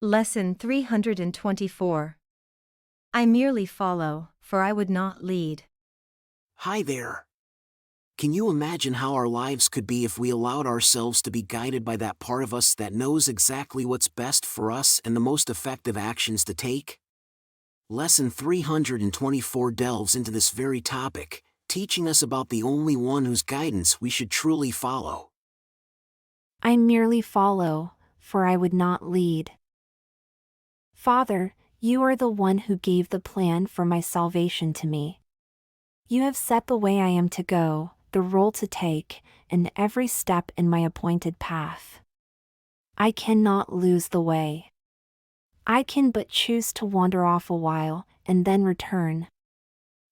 Lesson 324. I merely follow, for I would not lead. Hi there. Can you imagine how our lives could be if we allowed ourselves to be guided by that part of us that knows exactly what's best for us and the most effective actions to take? Lesson 324 delves into this very topic, teaching us about the only one whose guidance we should truly follow. I merely follow, for I would not lead. Father, you are the one who gave the plan for my salvation to me. You have set the way I am to go, the role to take, and every step in my appointed path. I cannot lose the way. I can but choose to wander off a while, and then return.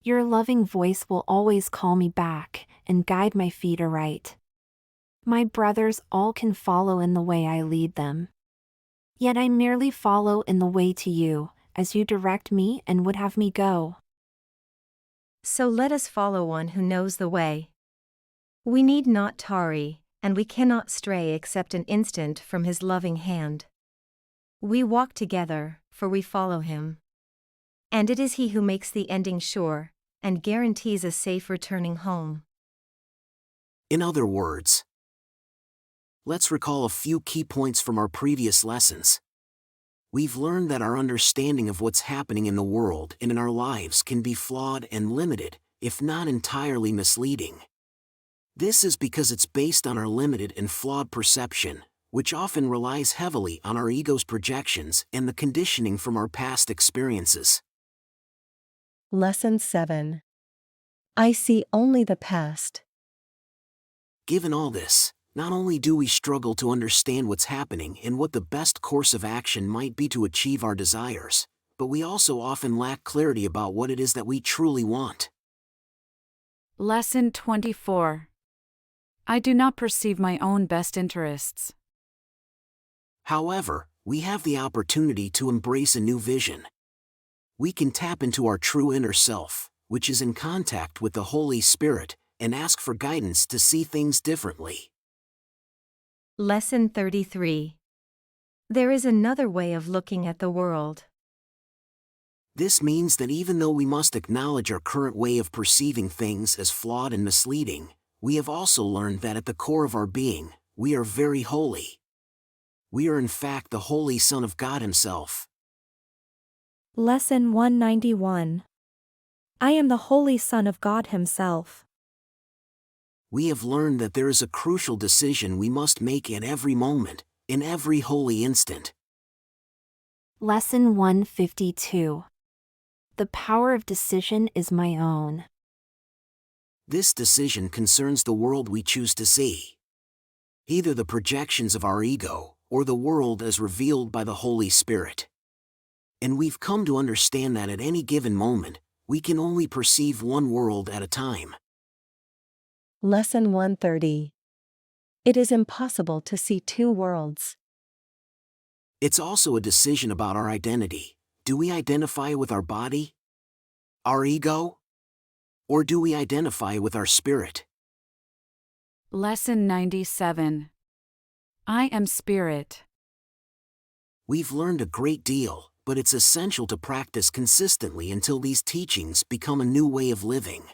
Your loving voice will always call me back, and guide my feet aright. My brothers all can follow in the way I lead them. Yet I merely follow in the way to you, as you direct me and would have me go. So let us follow one who knows the way. We need not tarry, and we cannot stray except an instant from his loving hand. We walk together, for we follow him. And it is he who makes the ending sure, and guarantees a safe returning home. In other words, let's recall a few key points from our previous lessons. We've learned that our understanding of what's happening in the world and in our lives can be flawed and limited, if not entirely misleading. This is because it's based on our limited and flawed perception, which often relies heavily on our ego's projections and the conditioning from our past experiences. Lesson 7. I see only the past. Given all this, not only do we struggle to understand what's happening and what the best course of action might be to achieve our desires, but we also often lack clarity about what it is that we truly want. Lesson 24. I do not perceive my own best interests. However, we have the opportunity to embrace a new vision. We can tap into our true inner self, which is in contact with the Holy Spirit, and ask for guidance to see things differently. Lesson 33. There is another way of looking at the world. This means that even though we must acknowledge our current way of perceiving things as flawed and misleading, we have also learned that at the core of our being, we are very holy. We are in fact the Holy Son of God Himself. Lesson 191. I am the Holy Son of God Himself. We have learned that there is a crucial decision we must make at every moment, in every holy instant. Lesson 152. The power of decision is my own. This decision concerns the world we choose to see. Either the projections of our ego, or the world as revealed by the Holy Spirit. And we've come to understand that at any given moment, we can only perceive one world at a time. Lesson 130. It is impossible to see two worlds. It's also a decision about our identity. Do we identify with our body? Our ego? Or do we identify with our spirit? Lesson 97. I am spirit. We've learned a great deal, but it's essential to practice consistently until these teachings become a new way of living.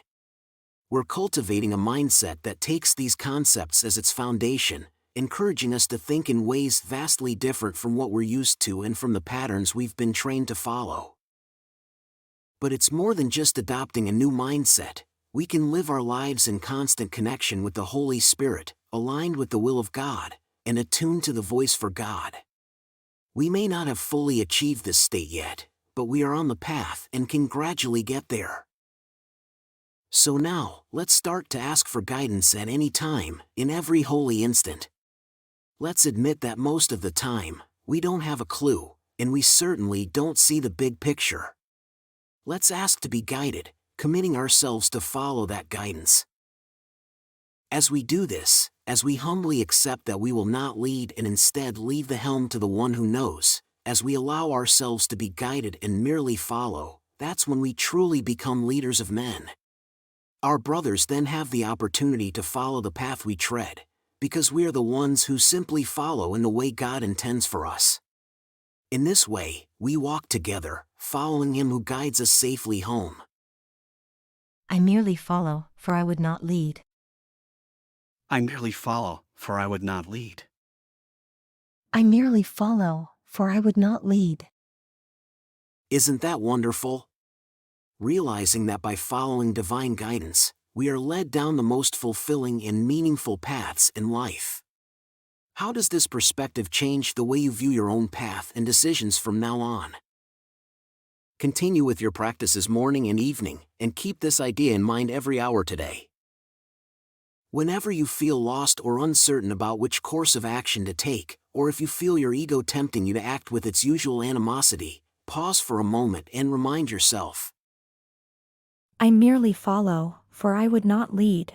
We're cultivating a mindset that takes these concepts as its foundation, encouraging us to think in ways vastly different from what we're used to and from the patterns we've been trained to follow. But it's more than just adopting a new mindset. We can live our lives in constant connection with the Holy Spirit, aligned with the will of God, and attuned to the voice for God. We may not have fully achieved this state yet, but we are on the path and can gradually get there. So now, let's start to ask for guidance at any time, in every holy instant. Let's admit that most of the time, we don't have a clue, and we certainly don't see the big picture. Let's ask to be guided, committing ourselves to follow that guidance. As we do this, as we humbly accept that we will not lead and instead leave the helm to the one who knows, as we allow ourselves to be guided and merely follow, that's when we truly become leaders of men. Our brothers then have the opportunity to follow the path we tread, because we are the ones who simply follow in the way God intends for us. In this way, we walk together, following Him who guides us safely home. I merely follow, for I would not lead. I merely follow, for I would not lead. I merely follow, for I would not lead. Isn't that wonderful? Realizing that by following divine guidance, we are led down the most fulfilling and meaningful paths in life. How does this perspective change the way you view your own path and decisions from now on? Continue with your practices morning and evening, and keep this idea in mind every hour today. Whenever you feel lost or uncertain about which course of action to take, or if you feel your ego tempting you to act with its usual animosity, pause for a moment and remind yourself, I merely follow, for I would not lead.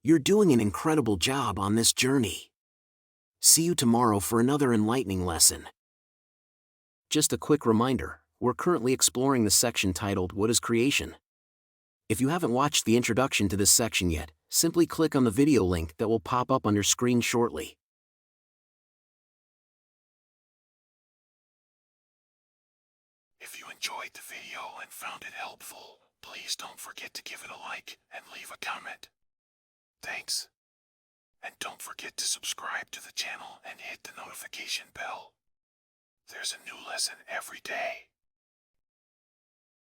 you're doing an incredible job on this journey. See you tomorrow for another enlightening lesson. Just a quick reminder, we're currently exploring the section titled What is Creation? If you haven't watched the introduction to this section yet, simply click on the video link that will pop up on your screen shortly. If you enjoyed the video and found it helpful, please don't forget to give it a like and leave a comment. Thanks. And don't forget to subscribe to the channel and hit the notification bell. There's a new lesson every day.